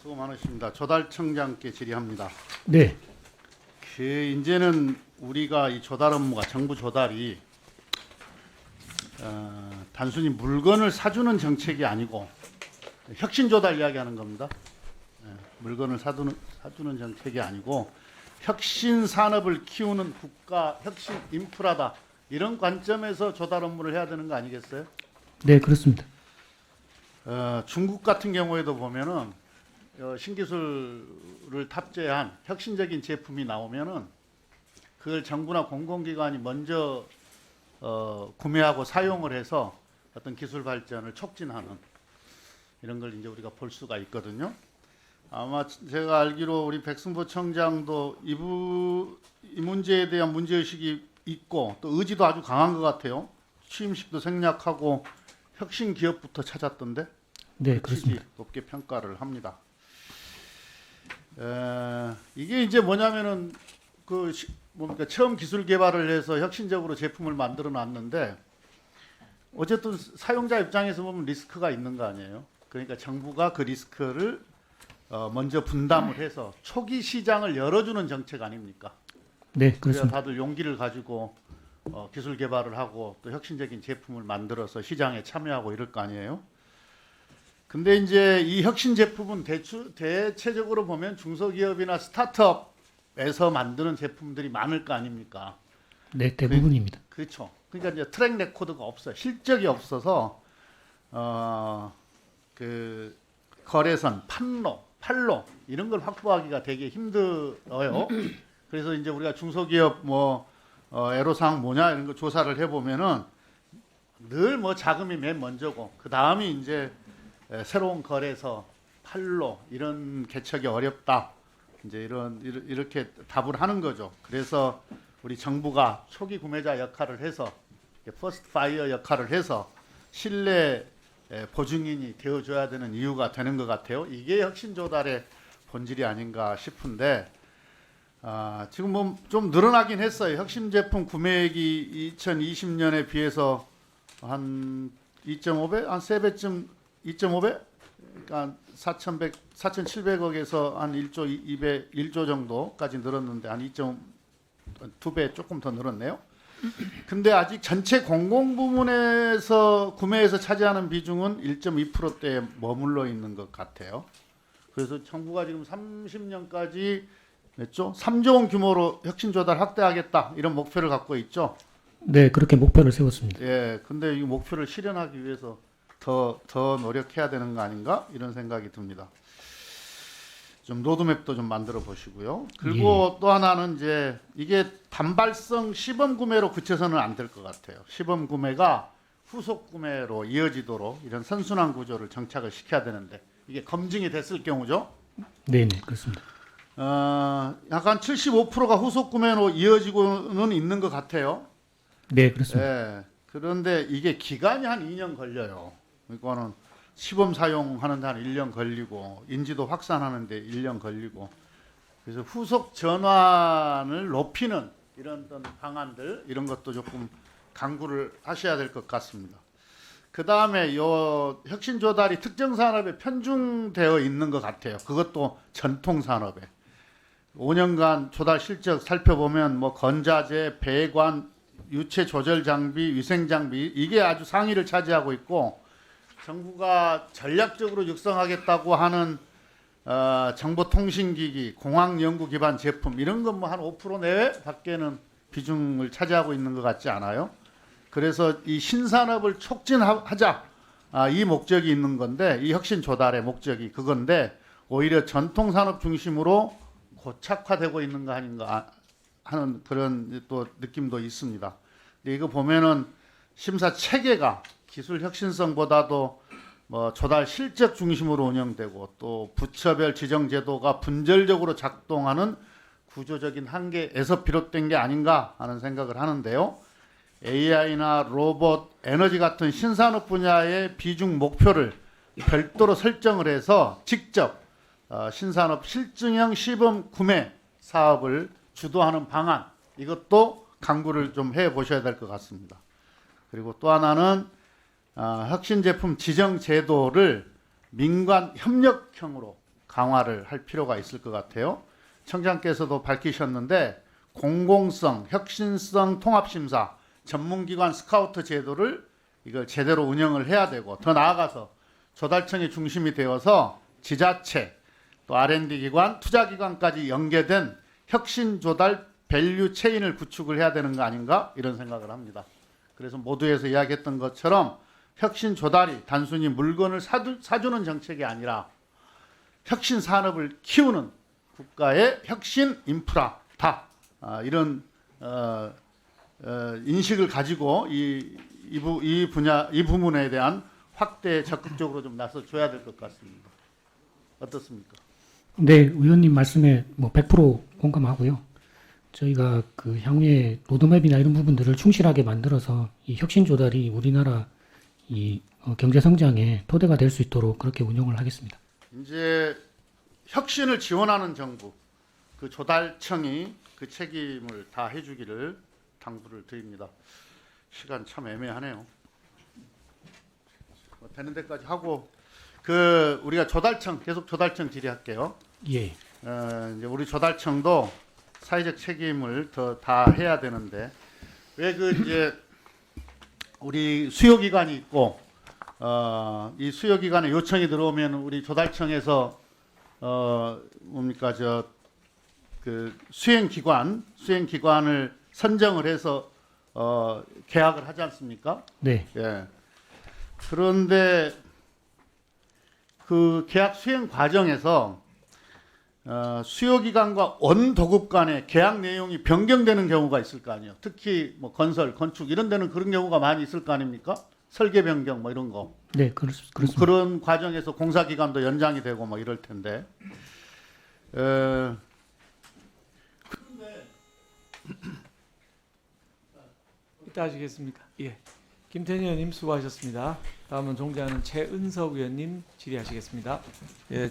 수고 많으십니다. 조달청장께 질의합니다. 네, 이제는 우리가 이 조달 업무가 정부 조달이 단순히 물건을 사주는 정책이 아니고 혁신 조달 이야기하는 겁니다. 물건을 사주는 정책이 아니고 혁신 산업을 키우는 국가 혁신 인프라다. 이런 관점에서 조달 업무를 해야 되는 거 아니겠어요? 네 그렇습니다. 중국 같은 경우에도 보면은 신기술을 탑재한 혁신적인 제품이 나오면은 그걸 정부나 공공기관이 먼저 구매하고 사용을 해서 어떤 기술 발전을 촉진하는 이런 걸 이제 우리가 볼 수가 있거든요. 아마 제가 알기로 우리 백승보 청장도 이 문제에 대한 문제의식이 있고 또 의지도 아주 강한 것 같아요. 취임식도 생략하고 혁신 기업부터 찾았던데. 네 그 그렇습니다. 취지 높게 평가를 합니다. 이게 이제 뭐냐면은 뭡니까 처음 기술 개발을 해서 혁신적으로 제품을 만들어 놨는데 어쨌든 사용자 입장에서 보면 리스크가 있는 거 아니에요. 그러니까 정부가 그 리스크를 먼저 분담을 해서 초기 시장을 열어주는 정책 아닙니까? 네 그래야 그렇습니다. 다들 용기를 가지고 기술 개발을 하고 또 혁신적인 제품을 만들어서 시장에 참여하고 이럴 거 아니에요. 근데 이제 이 혁신 제품은 대체적으로 보면 중소기업이나 스타트업에서 만드는 제품들이 많을 거 아닙니까? 네 대부분입니다. 그렇죠. 그러니까 이제 트랙 레코드가 없어요. 실적이 없어서 그 거래선, 판로 이런 걸 확보하기가 되게 힘들어요. 그래서 이제 우리가 중소기업 애로사항 뭐냐 이런 거 조사를 해보면은 늘 뭐 자금이 맨 먼저고 그 다음이 이제 새로운 거래소, 판로 이런 개척이 어렵다. 이제 이렇게 답을 하는 거죠. 그래서 우리 정부가 초기 구매자 역할을 해서 퍼스트 파이어 역할을 해서 신뢰 보증인이 되어줘야 되는 이유가 되는 것 같아요. 이게 혁신 조달의 본질이 아닌가 싶은데 지금 뭐 좀 늘어나긴 했어요. 혁신 제품 구매액이 2020년에 비해서 한 2.5배, 한 3배쯤 2.5배? 그러니까 4,700억에서 한 1조 정도까지 늘었는데 한 2.2배 조금 더 늘었네요. 근데 아직 전체 공공부문에서 구매에서 차지하는 비중은 1.2%대에 머물러 있는 것 같아요. 그래서 정부가 지금 30년까지 냈죠? 3조 원 규모로 혁신 조달 확대하겠다 이런 목표를 갖고 있죠. 네 그렇게 목표를 세웠습니다. 예, 근데 이 목표를 실현하기 위해서 더 노력해야 되는 거 아닌가 이런 생각이 듭니다. 좀 로드맵도 좀 만들어 보시고요. 그리고 또 하나는 이제 이게 단발성 시범 구매로 그쳐서는 안 될 것 같아요. 시범 구매가 후속 구매로 이어지도록 이런 선순환 구조를 정착을 시켜야 되는데 이게 검증이 됐을 경우죠. 네네 그렇습니다. 약간 75%가 후속 구매로 이어지고는 있는 것 같아요. 네 그렇습니다. 예, 그런데 이게 기간이 한 2년 걸려요. 이거는 시범 사용하는데 한 1년 걸리고 인지도 확산하는데 1년 걸리고 그래서 후속 전환을 높이는 이런 어떤 방안들 이런 것도 조금 강구를 하셔야 될 것 같습니다. 그 다음에 요 혁신 조달이 특정 산업에 편중되어 있는 것 같아요. 그것도 전통 산업에 5년간 조달 실적 살펴보면 뭐 건자재, 배관, 유체 조절 장비, 위생 장비 이게 아주 상위를 차지하고 있고 정부가 전략적으로 육성하겠다고 하는 정보통신기기, 공학연구 기반 제품 이런 건 뭐 한 5% 내외밖에는 비중을 차지하고 있는 것 같지 않아요? 그래서 이 신산업을 촉진하자 이 목적이 있는 건데 이 혁신 조달의 목적이 그건데 오히려 전통산업 중심으로 고착화되고 있는 거 아닌가 하는 그런 또 느낌도 있습니다. 근데 이거 보면은 심사 체계가 기술 혁신성보다도 뭐 조달 실적 중심으로 운영되고 또 부처별 지정 제도가 분절적으로 작동하는 구조적인 한계에서 비롯된 게 아닌가 하는 생각을 하는데요. AI나 로봇, 에너지 같은 신산업 분야의 비중 목표를 별도로 설정을 해서 직접 신산업 실증형 시범 구매 사업을 주도하는 방안 이것도 강구를 좀 해보셔야 될 것 같습니다. 그리고 또 하나는 혁신 제품 지정 제도를 민관 협력형으로 강화를 할 필요가 있을 것 같아요. 청장께서도 밝히셨는데 공공성, 혁신성 통합심사, 전문기관 스카우트 제도를 이걸 제대로 운영을 해야 되고 더 나아가서 조달청이 중심이 되어서 지자체, 또 R&D 기관, 투자 기관까지 연계된 혁신 조달 밸류 체인을 구축을 해야 되는 거 아닌가 이런 생각을 합니다. 그래서 모두에서 이야기했던 것처럼 혁신 조달이 단순히 물건을 사주는 정책이 아니라 혁신 산업을 키우는 국가의 혁신 인프라다. 이런 인식을 가지고 이 부문에 대한 확대에 적극적으로 좀 나서 줘야 될 것 같습니다. 어떻습니까? 네, 의원님 말씀에 뭐 100% 공감하고요. 저희가 그 향후에 로드맵이나 이런 부분들을 충실하게 만들어서 이 혁신 조달이 우리나라 이 경제 성장의 토대가 될 수 있도록 그렇게 운영을 하겠습니다. 이제 혁신을 지원하는 정부, 그 조달청이 그 책임을 다 해주기를 당부를 드립니다. 시간 참 애매하네요. 되는 데까지 하고 그 우리가 조달청 계속 조달청 질의할게요. 예. 이제 우리 조달청도 사회적 책임을 더 다 해야 되는데 왜 그 이제 우리 수요기관이 있고 이 수요기관에 요청이 들어오면 우리 조달청에서 뭡니까 그 수행기관을 선정을 해서 계약을 하지 않습니까? 네. 예. 그런데 그 계약 수행 과정에서 수요기관과 원도급 간의 계약 내용이 변경되는 경우가 있을 거 아니에요. 특히 뭐 건설, 건축 이런 데는 그런 경우가 많이 있을 거 아닙니까? 설계 변경 뭐 이런 거. 네, 그렇습니다. 그런 과정에서 공사 기간도 연장이 되고 뭐 이럴 텐데. 이따 하시겠습니까? 예. 김태년 의원님 수고하셨습니다. 다음은 존경하는 최은석 의원님 질의하시겠습니다. 예.